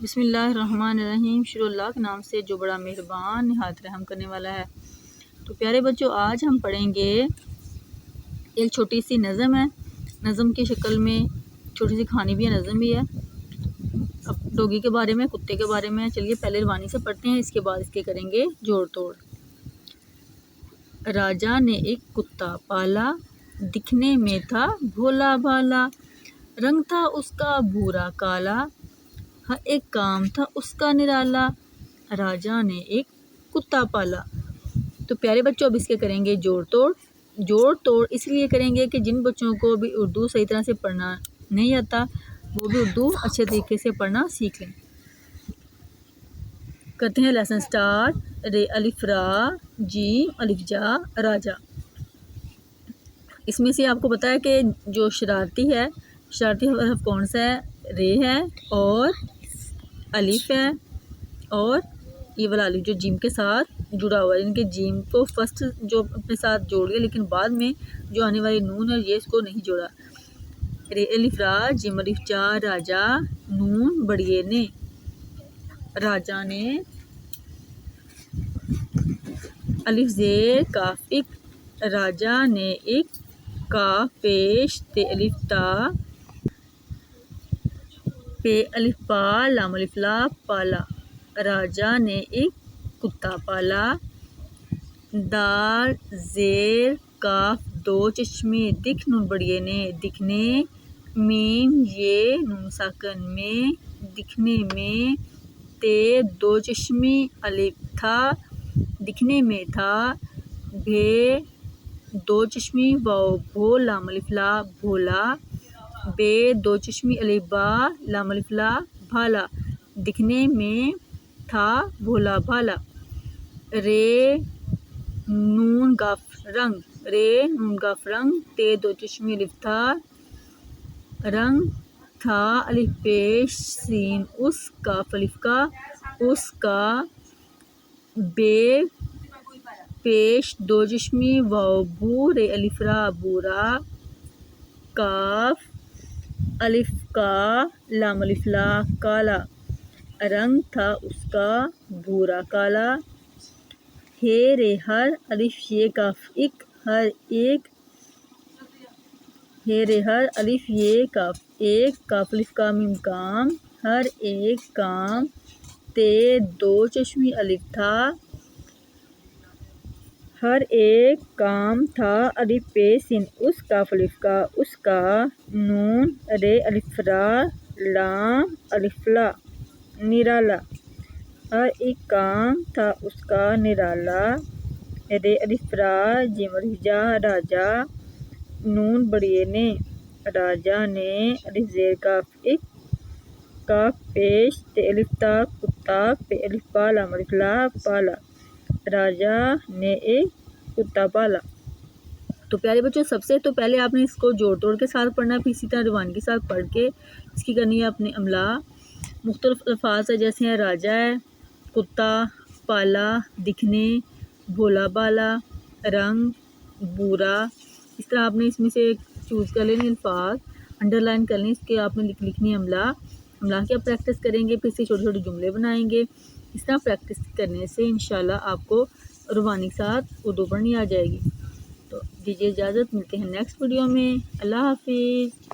بسم اللہ الرحمن الرحیم، شروع اللہ کے نام سے جو بڑا مہربان نہایت رحم کرنے والا ہے۔ تو پیارے بچوں، آج ہم پڑھیں گے ایک چھوٹی سی نظم ہے، نظم کی شکل میں چھوٹی سی کہانی بھی ہے، نظم بھی ہے۔ اب ڈوگی کے بارے میں، کتے کے بارے میں چلیے پہلے روانی سے پڑھتے ہیں، اس کے بعد اس کے کریں گے جوڑ توڑ۔ راجا نے ایک کتا پالا، دکھنے میں تھا بھولا بھالا، رنگ تھا اس کا بھورا کالا، ہر ایک کام تھا اس کا نرالا۔ راجا نے ایک کتا پالا۔ تو پیارے بچوں، اب اس کے کریں گے جوڑ توڑ۔ جوڑ توڑ اس لیے کریں گے کہ جن بچوں کو بھی اردو صحیح طرح سے پڑھنا نہیں آتا وہ بھی اردو اچھے طریقے سے پڑھنا سیکھ لیں۔ کرتے ہیں لیسن سٹارٹ۔ رے الف را، جیم الف جا، راجا۔ اس میں سے آپ کو پتا ہے کہ جو شرارتی ہے، شرارتی حرف کون سا ہے؟ رے ہے اور الف ہے اور یہ والا الف جو جیم کے ساتھ جڑا ہوا ہے، ان کے جیم کو فرسٹ جو اپنے ساتھ جوڑ گیا، لیکن بعد میں جو آنے والی نون ہے یہ اس کو نہیں جوڑا۔ رے الف را، جیم الف جا، راجا، نون بڑیے نے۔ راجا نے الف زیر کاف اک، راجا نے ایک کاف پیش تے الف تا، پے الف پا، لام الف لا، پالا۔ راجا نے ایک کتا پالا، دال زیر کاف دو چشمے، دکھ نون بڑیے نے، دکھنے، میم یہ نون ساکن میں، دکھنے میں، تے دو چشمی الف تھا، دکھنے میں تھا، بھے دو چشمی واو بھو، لام الف لا، بھولا، بے دو چشمی الف با، لام الف لا، بھالا، دکھنے میں تھا بھولا بھالا۔ رے نون گاف رنگ، رے نون گاف رنگ، تے دو چشمی الف تھا، رنگ تھا الف پیش سین اس، کاف الف کا، اس کا، بے پیش دو چشمی واو بو، رے الف را، بورا، کاف الف کا، لام الف لا، کالا، رنگ تھا اس کا بھورا کالا۔ ہے رے ہر الف یہ کاف اک، ہر ایک، ہے رے ہر الف یہ کاف ایک، کاف الف کا میم کام، ہر ایک کام، تے دو چشمی الف تھا، ہر ایک کام تھا الف پیش سین اس، کاف الف کا، اس کا، نون رے الف را، لام الف لا، نرالا، ہر ایک کام تھا اس کا نرالا۔ رے الف را، جیم الف جا، راجا، نون بڑیے نے۔ راجا نے الف زیر کاف اک، کاف پیش تے الف تا، کتا، پے الف پا، لام الف لا، پالا۔ راجا نے ایک کتا پالا۔ تو پیارے بچوں، سب سے تو پہلے آپ نے اس کو جوڑ توڑ کے ساتھ پڑھنا ہے، پھر اسی طرح روانی کے ساتھ پڑھ کے اس کی کرنی ہے اپنے املا۔ مختلف الفاظ ہے جیسے ہیں راجا ہے، کتا، پالا، دکھنے، بھولا بالا، رنگ، بورا۔ اس طرح آپ نے اس میں سے چوز کر لینے الفاظ، انڈر لائن کر لیں، اس کے آپ نے لکھنی ہے املا۔ املا کی آپ پریکٹس کریں گے، پھر سے چھوٹے چھوٹے جملے بنائیں گے۔ اس طرح پریکٹس کرنے سے انشاءاللہ آپ کو روانی کے ساتھ اردو پڑھنی آ جائے گی۔ تو دیجیے اجازت، ملتے ہیں نیکسٹ ویڈیو میں۔ اللہ حافظ۔